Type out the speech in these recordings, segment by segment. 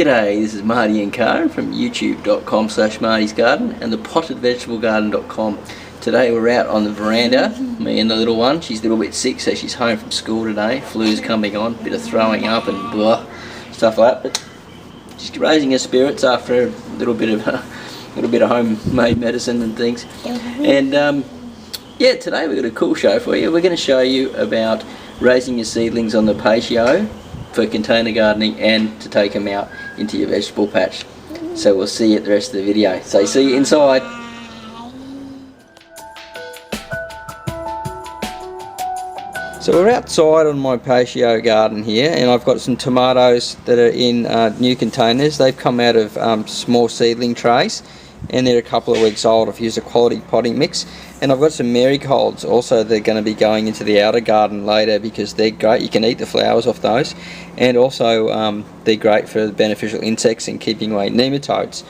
G'day, this is Marty and Karen from youtube.com/martysgarden and thepotedvegetablegarden.com. Today we're out on the veranda, me and the little one. She's a little bit sick, so she's home from school today. Flu's coming on, a bit of throwing up and blah, stuff like that. But she's raising her spirits after a little bit of homemade medicine and things. And yeah, today we've got a cool show for you. We're going to show you about raising your seedlings on the patio for container gardening and to take them out into your vegetable patch. So we'll see you at the rest of the video. So see you inside. So we're outside on my patio garden here, and I've got some tomatoes that are in new containers. They've come out of small seedling trays, and they're a couple of weeks old. I've used a quality potting mix, and I've got some marigolds also. They're going to be going into the outer garden later because they're great. You can eat the flowers off those, and also they're great for the beneficial insects and keeping away nematodes.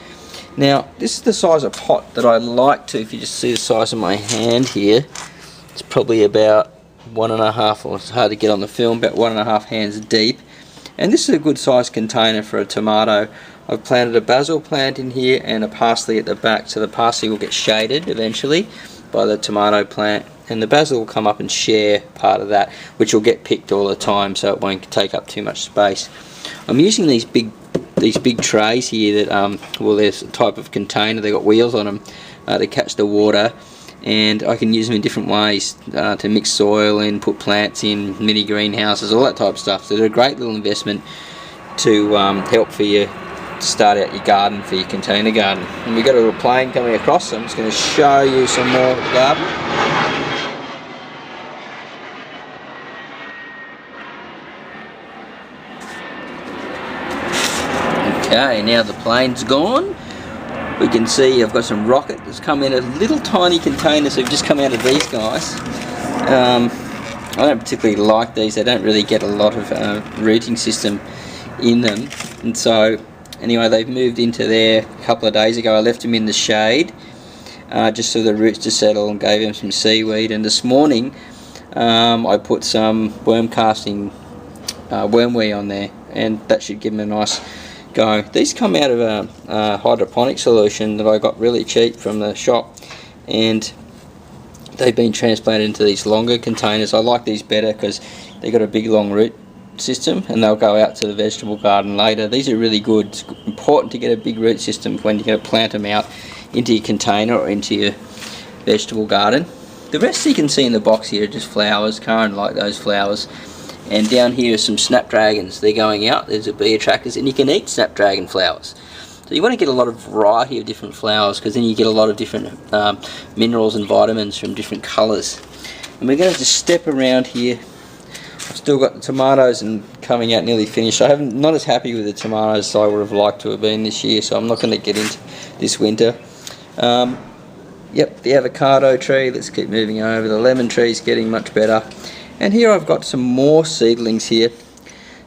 Now this is the size of pot that I like to, if you just see the size of my hand here, it's probably about 1.5, or it's hard to get on the film, about 1.5 hands deep. And this is a good size container for a tomato. I've planted a basil plant in here and a parsley at the back, so the parsley will get shaded eventually by the tomato plant, and the basil will come up and share part of that, which will get picked all the time, so it won't take up too much space. I'm using these big trays here that well, there's a type of container, they've got wheels on them to catch the water, and I can use them in different ways to mix soil and put plants in, mini greenhouses, all that type of stuff. So they're a great little investment to help for you to start out your garden, for your container garden. And we've got a little plane coming across, so I'm just going to show you some more of the garden. Okay, now the plane's gone. We can see I've got some rocket that's come in a little tiny container, so they've just come out of these guys. I don't particularly like these, they don't really get a lot of rooting system in them, and so anyway, they've moved into there a couple of days ago. I left them in the shade just for the roots to settle and gave them some seaweed, and this morning I put some worm casting wormweed on there, and that should give them a nice go. These come out of a hydroponic solution that I got really cheap from the shop, and they've been transplanted into these longer containers. I like these better because they've got a big long root system, and they'll go out to the vegetable garden later. These are really good. It's important to get a big root system when you're going to plant them out into your container or into your vegetable garden. The rest you can see in the box here are just flowers. Karen liked those flowers. And down here are some snapdragons. They're going out. There's a bee attractors, and you can eat snapdragon flowers. So you want to get a lot of variety of different flowers, because then you get a lot of different minerals and vitamins from different colours. And we're going to just step around here. I've still got the tomatoes and coming out nearly finished. Not as happy with the tomatoes as I would have liked to have been this year, so I'm not going to get into this winter. Yep, the avocado tree, let's keep moving over. The lemon tree is getting much better. And here I've got some more seedlings here,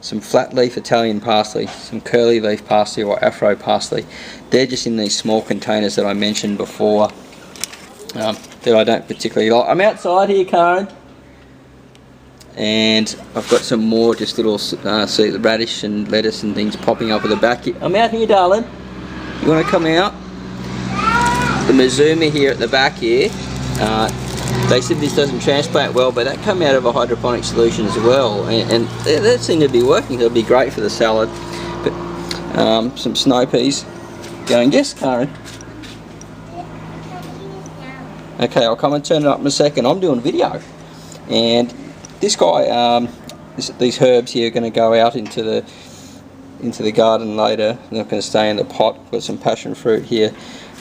some flat leaf Italian parsley, some curly leaf parsley or Afro parsley. They're just in these small containers that I mentioned before that I don't particularly like. I'm outside here, Karen, and I've got some more just little radish and lettuce and things popping up at the back here. I'm out here, darling. You want to come out? The Mizuma here at the back here. They said this doesn't transplant well, but that come out of a hydroponic solution as well, and that seemed to be working. It'll be great for the salad. But some snow peas going. Yes, Karen. Okay, I'll come and turn it up in a second. I'm doing video, and this guy, these herbs here are going to go out into the garden later. They're not going to stay in the pot. I've got some passion fruit here.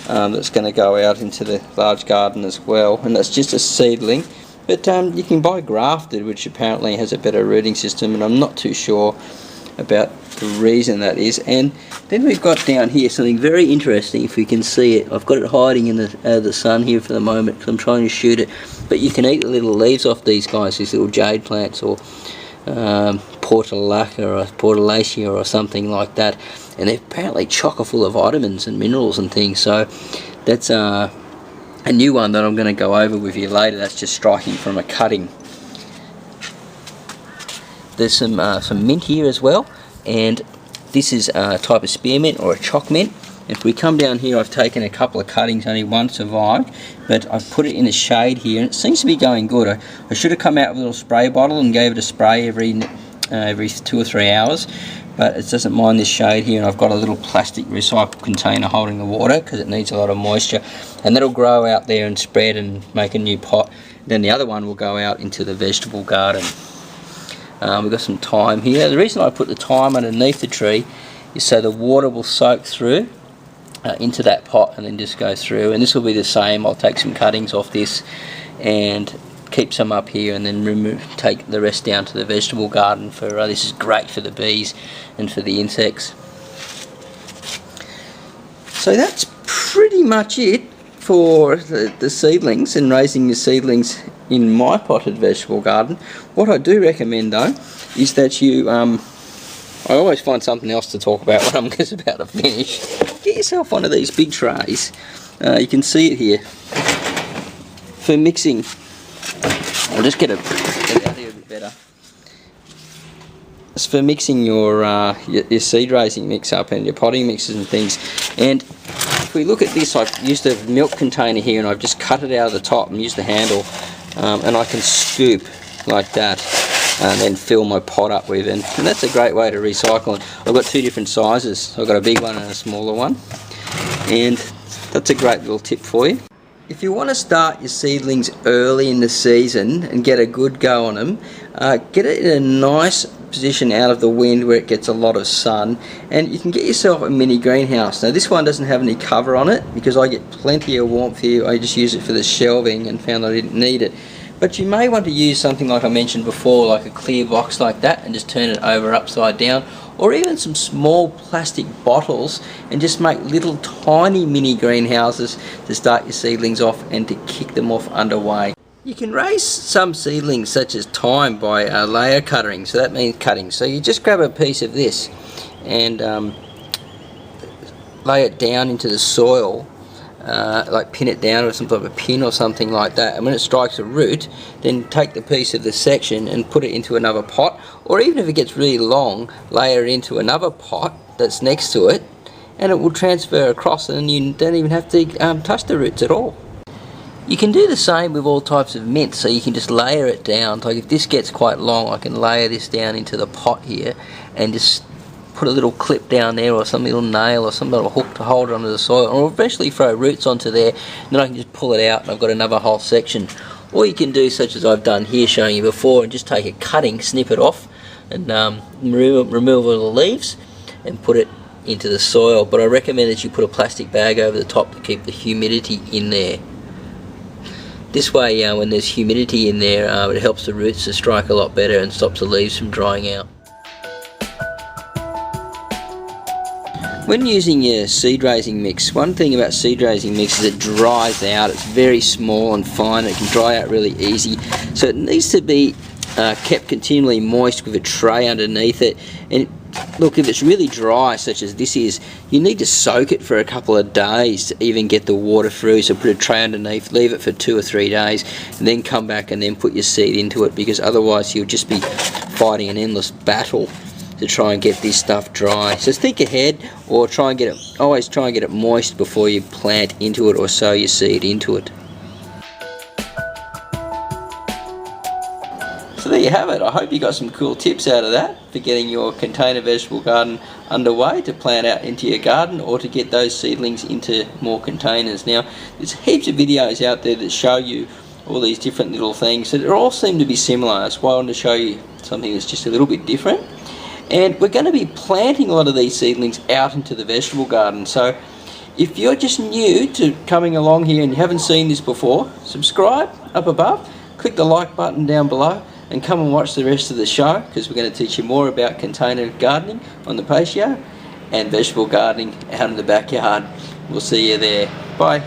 That's going to go out into the large garden as well, and that's just a seedling, but you can buy grafted, which apparently has a better rooting system, and I'm not too sure about the reason that is. And then we've got down here something very interesting, if we can see it. I've got it hiding in the sun here for the moment because I'm trying to shoot it, but you can eat the little leaves off these guys, these little jade plants, or portulaca or portulacea or something like that, and they're apparently chocker full of vitamins and minerals and things. So that's a new one that I'm going to go over with you later. That's just striking from a cutting. There's some mint here as well, and This is a type of spearmint or a choc mint. If we come down here, I've taken a couple of cuttings, only one survived, but I've put it in the shade here and it seems to be going good. I should have come out with a little spray bottle and gave it a spray every 2 or 3 hours, but it doesn't mind this shade here, and I've got a little plastic recycled container holding the water because it needs a lot of moisture, and that'll grow out there and spread and make a new pot. Then the other one will go out into the vegetable garden. We've got some thyme here. The reason I put the thyme underneath the tree is so the water will soak through into that pot and then just go through, and this will be the same. I'll take some cuttings off this and keep some up here, and then take the rest down to the vegetable garden for this is great for the bees and for the insects. So that's pretty much it for the seedlings and raising the seedlings in my potted vegetable garden. What I do recommend though is that you I always find something else to talk about when I'm just about to finish. Get yourself one of these big trays. You can see it here for mixing. I'll just get it out here a bit better. It's for mixing your seed raising mix up and your potting mixes and things. And if we look at this, I've used a milk container here and I've just cut it out of the top and used the handle, and I can scoop like that and then fill my pot up with, and that's a great way to recycle it. I've got 2 different sizes. I've got a big one and a smaller one, and that's a great little tip for you. If you want to start your seedlings early in the season and get a good go on them, get it in a nice position out of the wind where it gets a lot of sun, and you can get yourself a mini greenhouse. Now this one doesn't have any cover on it because I get plenty of warmth here. I just use it for the shelving and found that I didn't need it. But you may want to use something like I mentioned before, like a clear box like that, and just turn it over upside down, or even some small plastic bottles, and just make little tiny mini greenhouses to start your seedlings off and to kick them off underway. You can raise some seedlings such as thyme by layer cutting, so that means cutting. So you just grab a piece of this and lay it down into the soil, like pin it down with some type of pin or something like that, and when it strikes a root, then take the piece of the section and put it into another pot, or even if it gets really long, layer it into another pot that's next to it, and it will transfer across, and you don't even have to touch the roots at all. You can do the same with all types of mint, so you can just layer it down. Like if this gets quite long, I can layer this down into the pot here and just put a little clip down there, or some little nail or some little hook to hold it onto the soil, or eventually throw roots onto there, and then I can just pull it out and I've got another whole section. Or you can do such as I've done here showing you before, and just take a cutting, snip it off and remove all the leaves and put it into the soil. But I recommend that you put a plastic bag over the top to keep the humidity in there. This way when there's humidity in there, it helps the roots to strike a lot better and stops the leaves from drying out. When using your seed raising mix, one thing about seed raising mix is it dries out. It's very small and fine. It can dry out really easy. So it needs to be kept continually moist with a tray underneath it. And look, if it's really dry, such as this is, you need to soak it for a couple of days to even get the water through. So put a tray underneath, leave it for 2 or 3 days, and then come back and then put your seed into it, because otherwise you'll just be fighting an endless battle to try and get this stuff dry. So think ahead, or always try and get it moist before you plant into it or sow your seed into it. So there you have it. I hope you got some cool tips out of that for getting your container vegetable garden underway, to plant out into your garden or to get those seedlings into more containers. Now there's heaps of videos out there that show you all these different little things that all seem to be similar. That's why I wanted to show you something that's just a little bit different. And we're going to be planting a lot of these seedlings out into the vegetable garden. So if you're just new to coming along here and you haven't seen this before, subscribe up above, click the like button down below, and come and watch the rest of the show, because we're going to teach you more about container gardening on the Patio and vegetable gardening out in the backyard. We'll see you there. Bye.